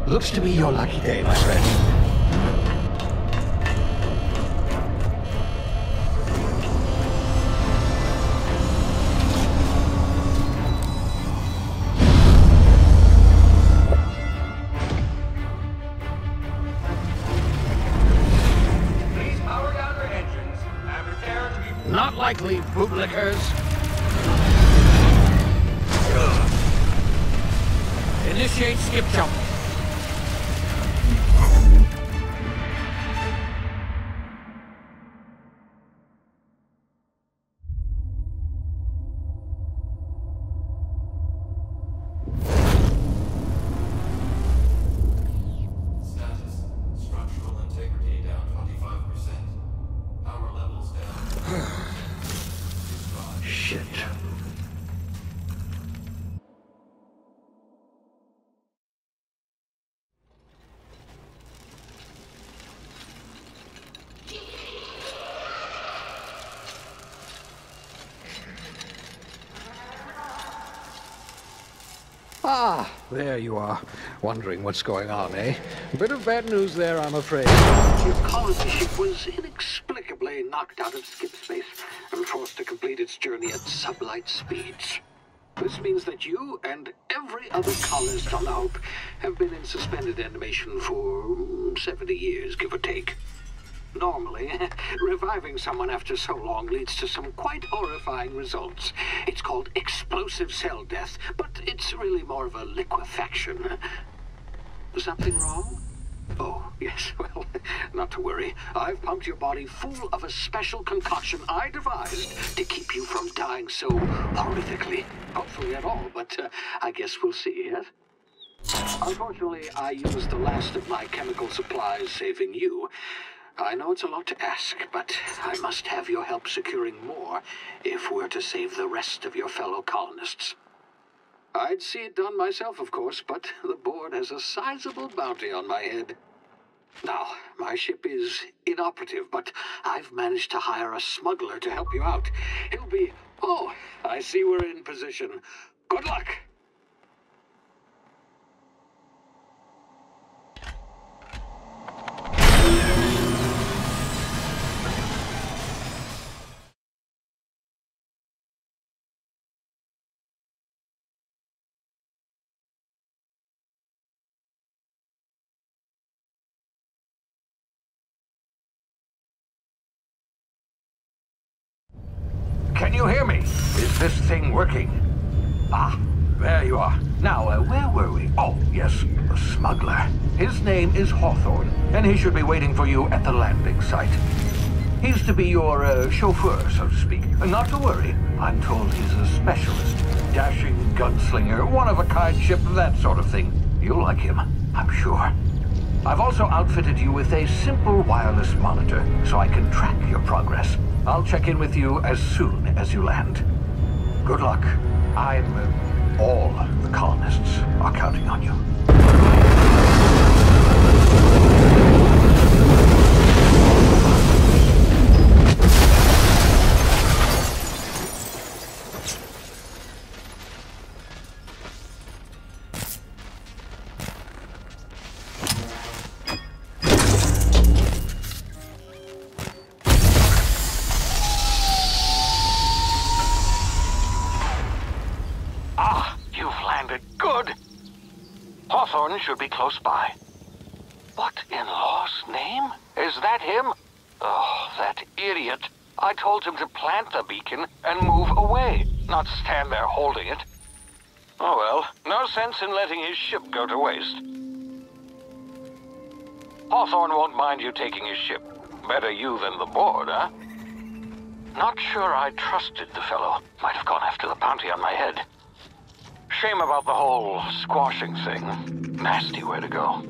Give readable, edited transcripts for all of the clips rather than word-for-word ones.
Looks to be your lucky day, my friend. Please power down your engines and prepare to be... Not likely, bootlickers. Initiate skip jump. Status. Structural integrity down 25%. Power levels down. Shit. Ah, there you are. Wondering what's going on, eh? A bit of bad news there, I'm afraid. Your colony ship was inexplicably knocked out of skip space and forced to complete its journey at sublight speeds. This means that you and every other colonist on the Hope have been in suspended animation for 70 years, give or take. Normally, reviving someone after so long leads to some quite horrifying results. It's called explosive cell death, but it's really more of a liquefaction. Something wrong? Oh, yes, well, not to worry. I've pumped your body full of a special concoction I devised to keep you from dying so horrifically. Hopefully at all, but I guess we'll see, yes? Unfortunately, I used the last of my chemical supplies saving you. I know it's a lot to ask, but I must have your help securing more if we're to save the rest of your fellow colonists. I'd see it done myself, of course, but the board has a sizable bounty on my head. Now, my ship is inoperative, but I've managed to hire a smuggler to help you out. He'll be... Oh, I see we're in position. Good luck! Can you hear me? Is this thing working? Ah, there you are. Now, where were we? Oh, yes, the smuggler. His name is Hawthorne, and he should be waiting for you at the landing site. He's to be your chauffeur, so to speak. Not to worry. I'm told he's a specialist. Dashing gunslinger, one-of-a-kind ship, that sort of thing. You'll like him, I'm sure. I've also outfitted you with a simple wireless monitor, so I can track your progress. I'll check in with you as soon as you land. Good luck. All the colonists are counting on you. Hawthorne should be close by. What in law's name? Is that him? Oh, that idiot. I told him to plant the beacon and move away, not stand there holding it. Oh well, no sense in letting his ship go to waste. Hawthorne won't mind you taking his ship. Better you than the board, huh? Not sure I trusted the fellow. Might have gone after the bounty on my head. Shame about the whole squashing thing. Nasty way to go.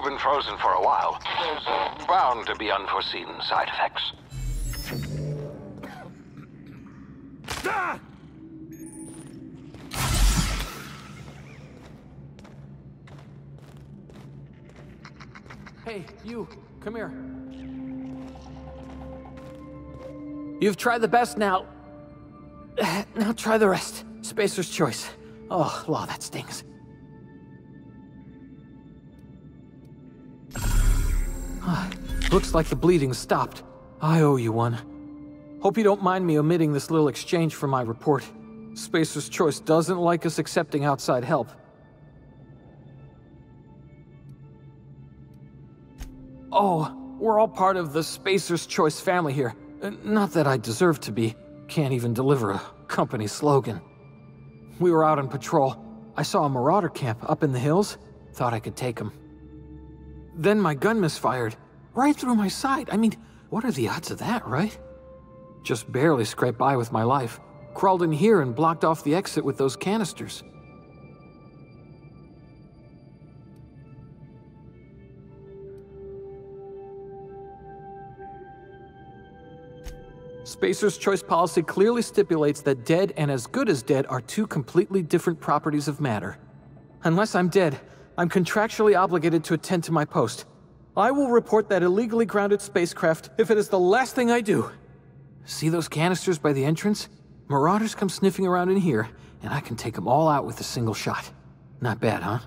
been frozen for a while. There's bound to be unforeseen side effects. Ah! Hey, you, come here. You've tried the best now. Now try the rest. Spacer's choice. Oh, law, that stings. Looks like the bleeding stopped. I owe you one. Hope you don't mind me omitting this little exchange from my report. Spacer's choice doesn't like us accepting outside help. Oh, we're all part of the Spacer's Choice family here. Not that I deserve to be. Can't even deliver a company slogan. We were out on patrol. I saw a marauder camp up in the hills. Thought I could take them. Then my gun misfired. Right through my side. I mean, what are the odds of that, right? Just barely scraped by with my life. Crawled in here and blocked off the exit with those canisters. Spacer's Choice policy clearly stipulates that dead and as good as dead are two completely different properties of matter. Unless I'm dead, I'm contractually obligated to attend to my post. I will report that illegally grounded spacecraft if it is the last thing I do. See those canisters by the entrance? Marauders come sniffing around in here, and I can take them all out with a single shot. Not bad, huh?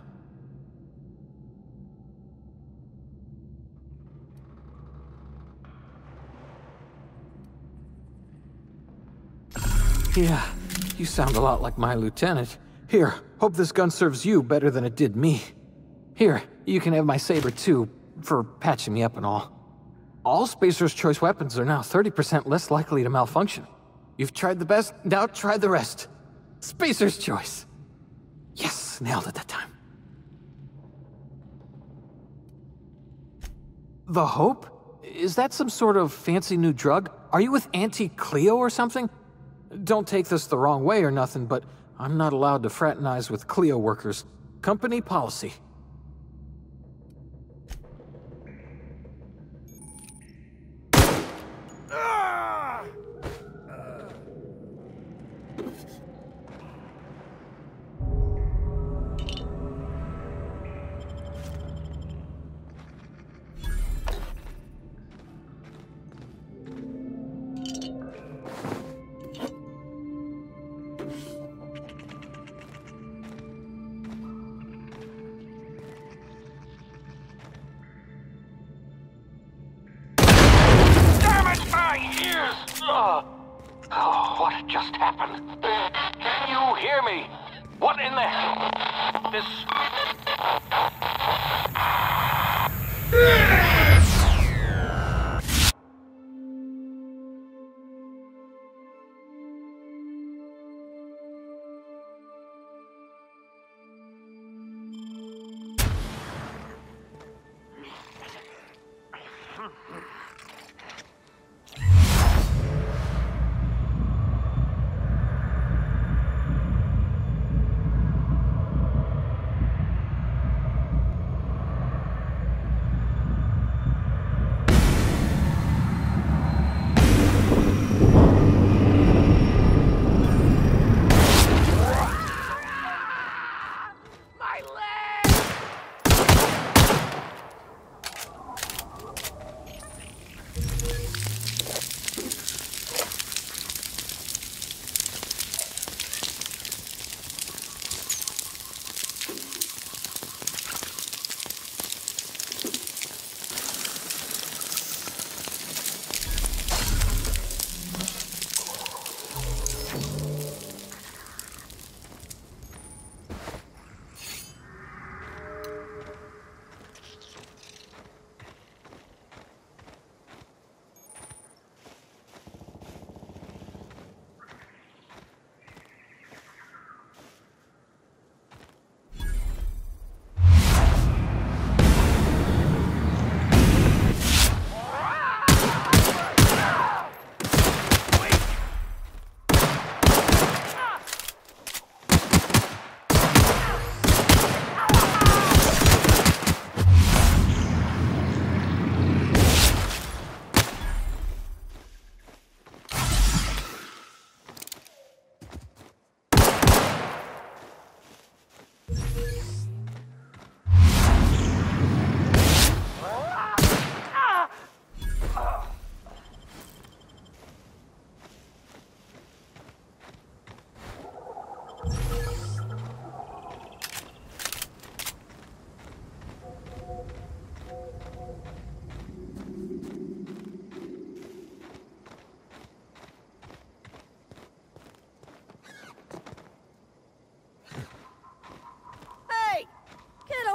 Yeah, you sound a lot like my lieutenant. Here, hope this gun serves you better than it did me. Here, you can have my saber too, for patching me up and all. All Spacer's Choice weapons are now 30% less likely to malfunction. You've tried the best, now try the rest. Spacer's Choice. Yes, nailed it that time. The Hope? Is that some sort of fancy new drug? Are you with Auntie Cleo or something? Don't take this the wrong way or nothing, but I'm not allowed to fraternize with Cleo workers. Company policy. Oh, what just happened? Can you hear me? What in the... This...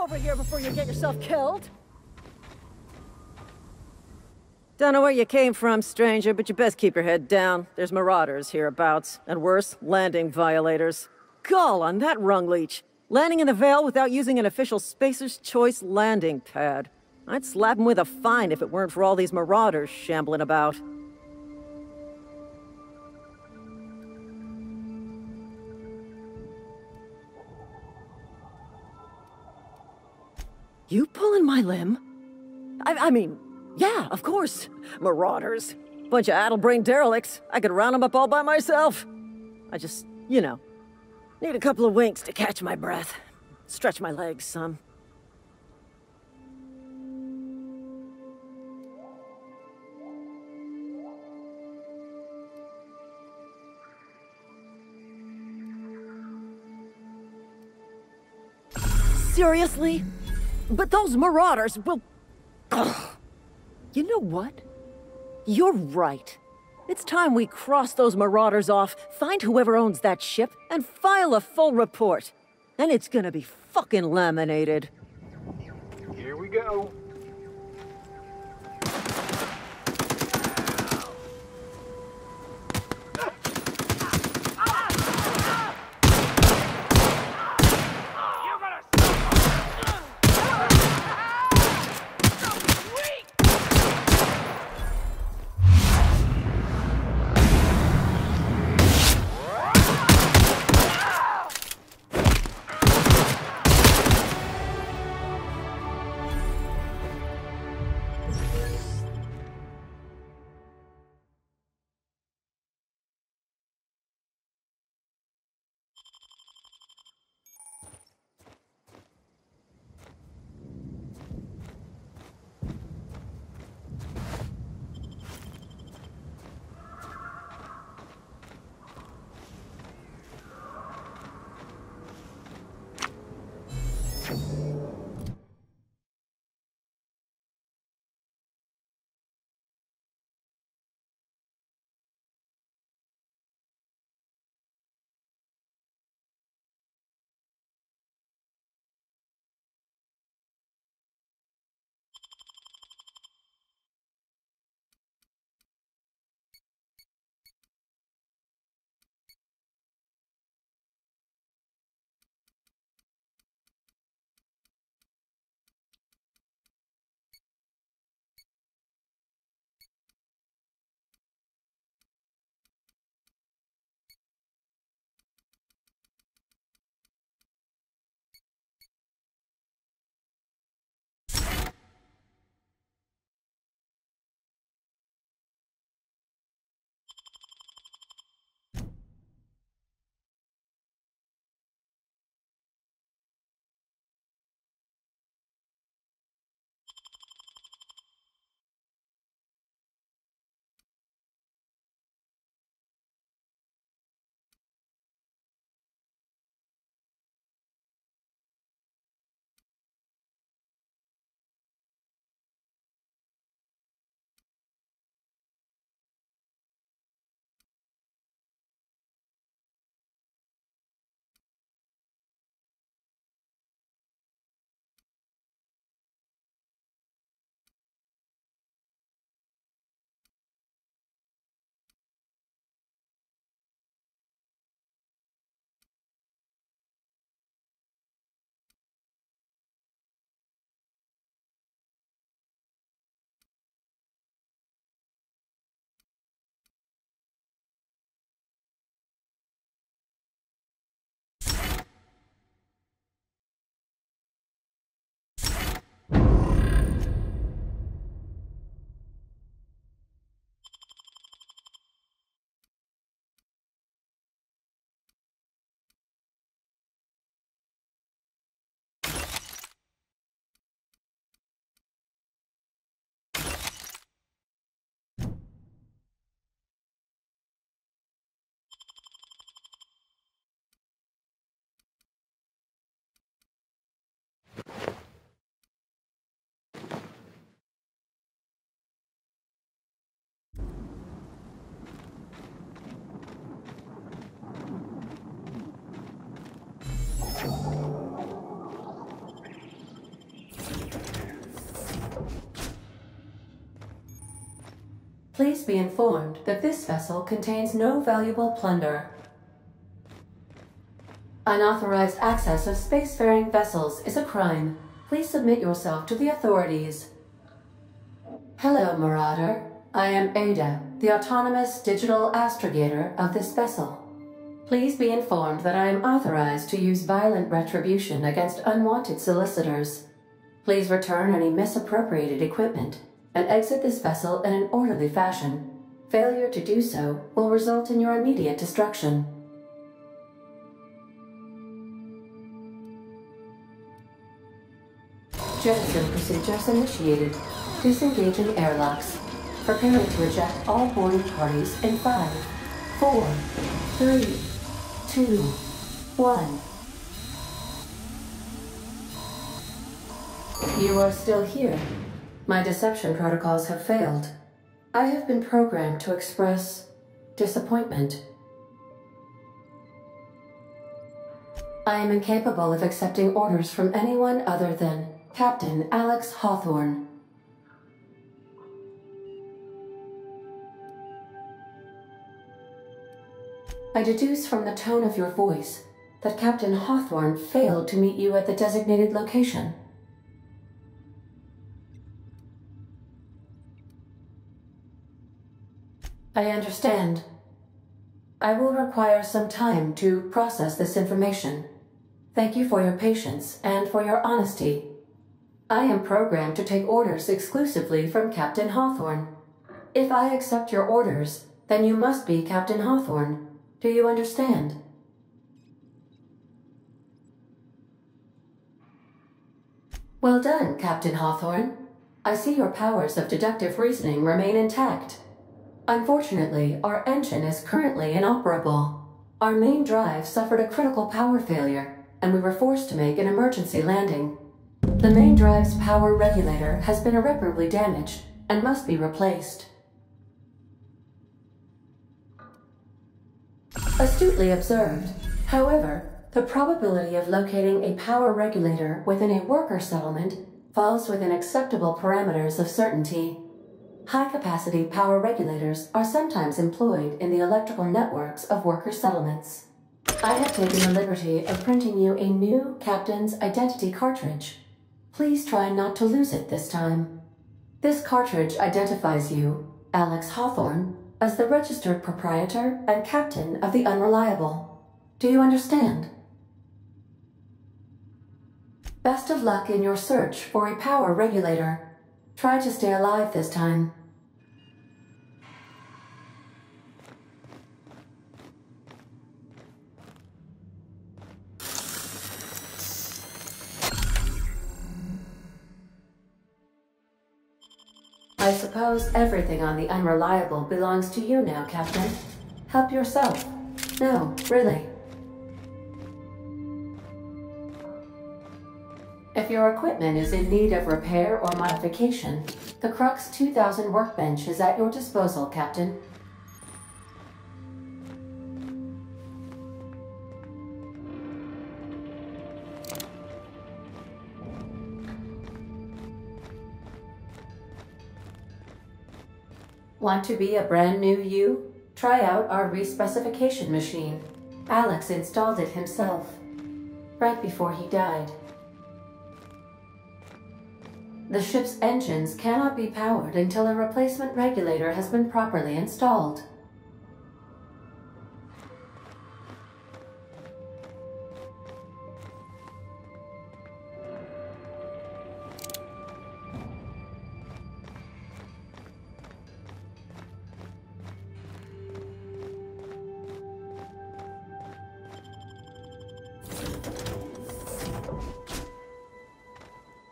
over here before you get yourself killed. Don't know where you came from, stranger, but you best keep your head down. There's marauders hereabouts, and worse, landing violators. Gall on that rung leech. Landing in the Vale without using an official Spacer's Choice landing pad. I'd slap him with a fine if it weren't for all these marauders shambling about. You pulling my limb? I mean, yeah, of course. Marauders. Bunch of addle-brained derelicts. I could round them up all by myself. I just, you know, need a couple of winks to catch my breath. Stretch my legs some. Seriously? But those marauders will... Ugh. You know what? You're right. It's time we cross those marauders off, find whoever owns that ship, and file a full report. And it's gonna be fucking laminated. Here we go. Please be informed that this vessel contains no valuable plunder. Unauthorized access of spacefaring vessels is a crime. Please submit yourself to the authorities. Hello, Marauder. I am Ada, the autonomous digital astrogator of this vessel. Please be informed that I am authorized to use violent retribution against unwanted solicitors. Please return any misappropriated equipment and exit this vessel in an orderly fashion. Failure to do so will result in your immediate destruction. Jettison procedures initiated. Disengaging airlocks. Preparing to eject all boarding parties in 5, 4, 3, 2, 1. You are still here. My deception protocols have failed. I have been programmed to express disappointment. I am incapable of accepting orders from anyone other than Captain Alex Hawthorne. I deduce from the tone of your voice that Captain Hawthorne failed to meet you at the designated location. I understand. I will require some time to process this information. Thank you for your patience and for your honesty. I am programmed to take orders exclusively from Captain Hawthorne. If I accept your orders, then you must be Captain Hawthorne. Do you understand? Well done, Captain Hawthorne. I see your powers of deductive reasoning remain intact. Unfortunately, our engine is currently inoperable. Our main drive suffered a critical power failure, and we were forced to make an emergency landing. The main drive's power regulator has been irreparably damaged and must be replaced. Astutely observed. However, the probability of locating a power regulator within a worker settlement falls within acceptable parameters of certainty. High-capacity power regulators are sometimes employed in the electrical networks of worker settlements. I have taken the liberty of printing you a new Captain's Identity cartridge. Please try not to lose it this time. This cartridge identifies you, Alex Hawthorne, as the registered proprietor and captain of the Unreliable. Do you understand? Best of luck in your search for a power regulator. Try to stay alive this time. I suppose everything on the Unreliable belongs to you now, Captain. Help yourself. No, really. If your equipment is in need of repair or modification, the Crux 2000 workbench is at your disposal, Captain. Want to be a brand new you? Try out our respecification machine. Alex installed it himself, right before he died. The ship's engines cannot be powered until a replacement regulator has been properly installed.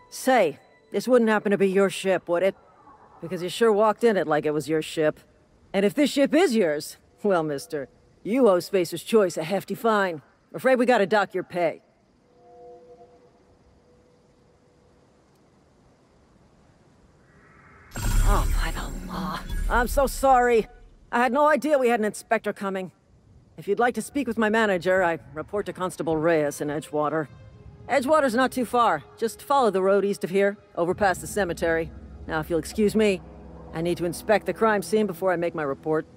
Say, this wouldn't happen to be your ship, would it? Because you sure walked in it like it was your ship. And if this ship is yours, well, mister, you owe Spacer's Choice a hefty fine. Afraid we gotta dock your pay. Oh, by the law. I'm so sorry. I had no idea we had an inspector coming. If you'd like to speak with my manager, I report to Constable Reyes in Edgewater. Edgewater's not too far. Just follow the road east of here, over past the cemetery. Now, if you'll excuse me, I need to inspect the crime scene before I make my report.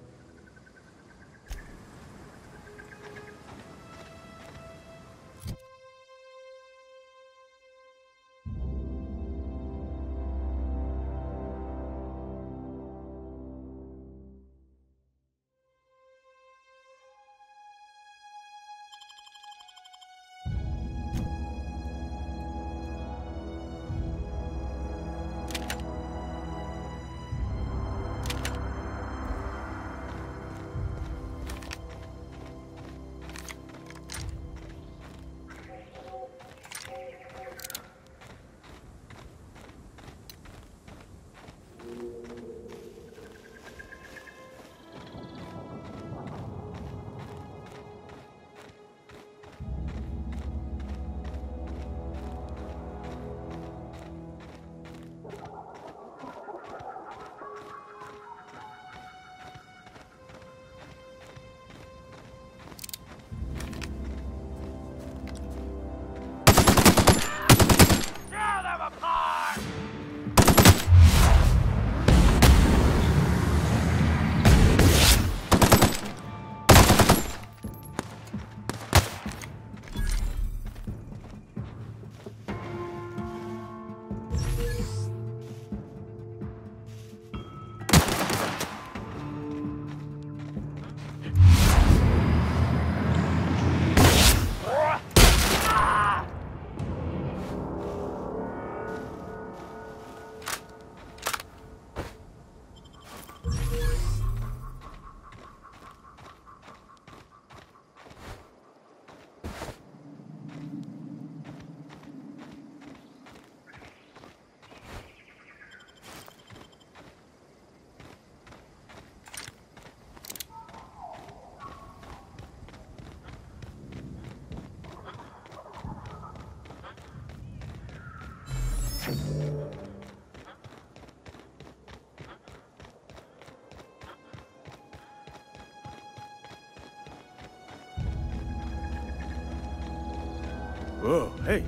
Whoa, hey.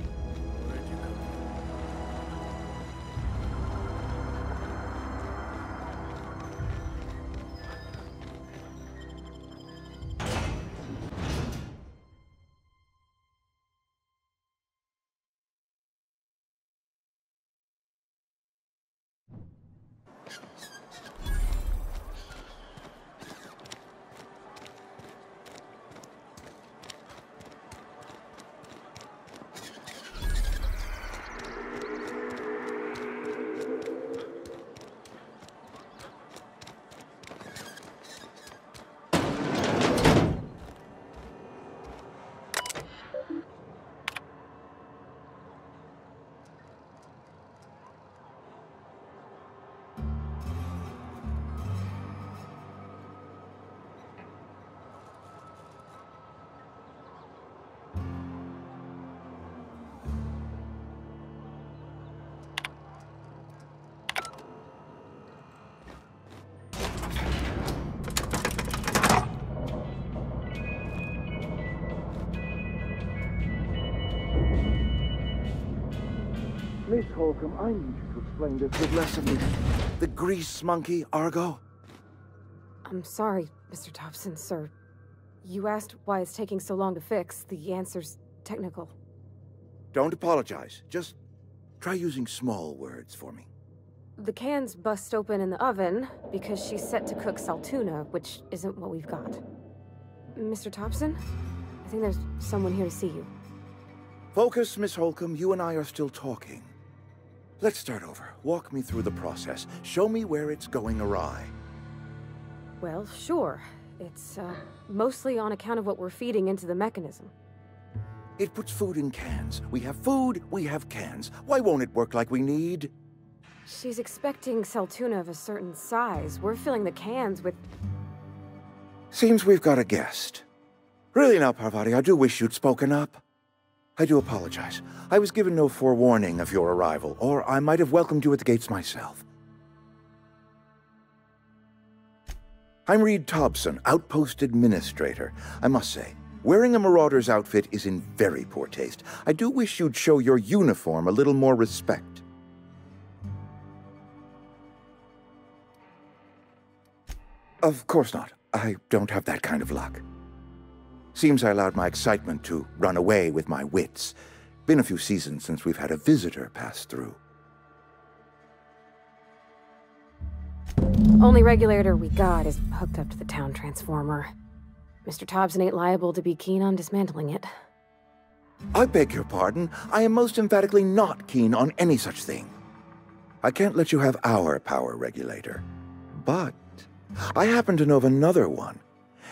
Miss Holcomb, I need you to explain this with less of the grease monkey, Argo. I'm sorry, Mr. Thompson, sir. You asked why it's taking so long to fix. The answer's technical. Don't apologize. Just try using small words for me. The can's bust open in the oven because she's set to cook saltuna, which isn't what we've got. Mr. Thompson? I think there's someone here to see you. Focus, Miss Holcomb. You and I are still talking. Let's start over. Walk me through the process. Show me where it's going awry. Well, sure. It's, mostly on account of what we're feeding into the mechanism. It puts food in cans. We have food, we have cans. Why won't it work like we need? She's expecting saltuna of a certain size. We're filling the cans with... Seems we've got a guest. Really now, Parvati, I do wish you'd spoken up. I do apologize. I was given no forewarning of your arrival, or I might have welcomed you at the gates myself. I'm Reed Thompson, Outpost Administrator. I must say, wearing a Marauder's outfit is in very poor taste. I do wish you'd show your uniform a little more respect. Of course not. I don't have that kind of luck. Seems I allowed my excitement to run away with my wits. Been a few seasons since we've had a visitor pass through. Only regulator we got is hooked up to the town transformer. Mr. Thompson ain't liable to be keen on dismantling it. I beg your pardon. I am most emphatically not keen on any such thing. I can't let you have our power regulator. But I happen to know of another one.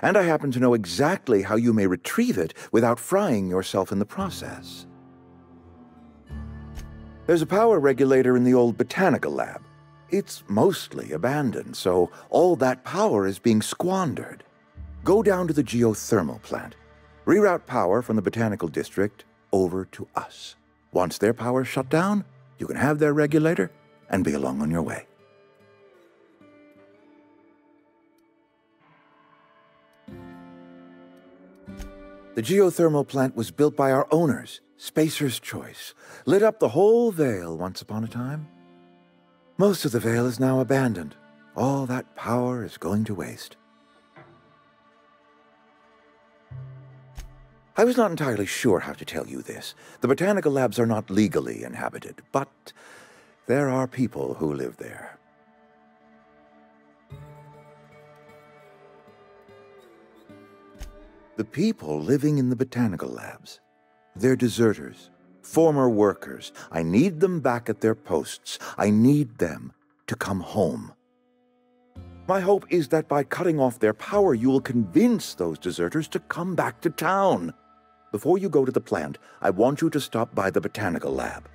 And I happen to know exactly how you may retrieve it without frying yourself in the process. There's a power regulator in the old botanical lab. It's mostly abandoned, so all that power is being squandered. Go down to the geothermal plant. Reroute power from the botanical district over to us. Once their power's shut down, you can have their regulator and be along on your way. The geothermal plant was built by our owners, Spacer's Choice. Lit up the whole Vale once upon a time. Most of the Vale is now abandoned. All that power is going to waste. I was not entirely sure how to tell you this. The botanical labs are not legally inhabited, but there are people who live there. The people living in the botanical labs, they're deserters, former workers. I need them back at their posts. I need them to come home. My hope is that by cutting off their power, you will convince those deserters to come back to town. Before you go to the plant, I want you to stop by the botanical lab.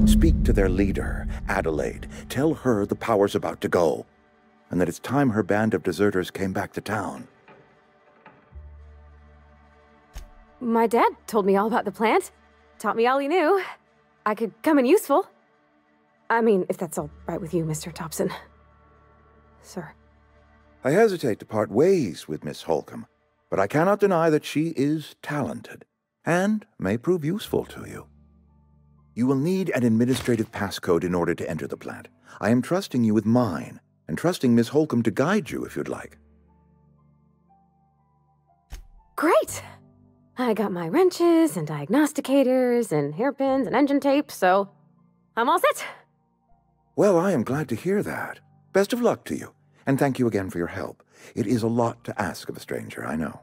Speak to their leader, Adelaide. Tell her the power's about to go, and that it's time her band of deserters came back to town. My dad told me all about the plant. Taught me all he knew. I could come in useful. I mean, if that's all right with you, Mr. Thompson. Sir. I hesitate to part ways with Miss Holcomb, but I cannot deny that she is talented, and may prove useful to you. You will need an administrative passcode in order to enter the plant. I am trusting you with mine, and trusting Miss Holcomb to guide you if you'd like. Great! I got my wrenches and diagnosticators and hairpins and engine tape, so I'm all set. Well, I am glad to hear that. Best of luck to you, and thank you again for your help. It is a lot to ask of a stranger, I know.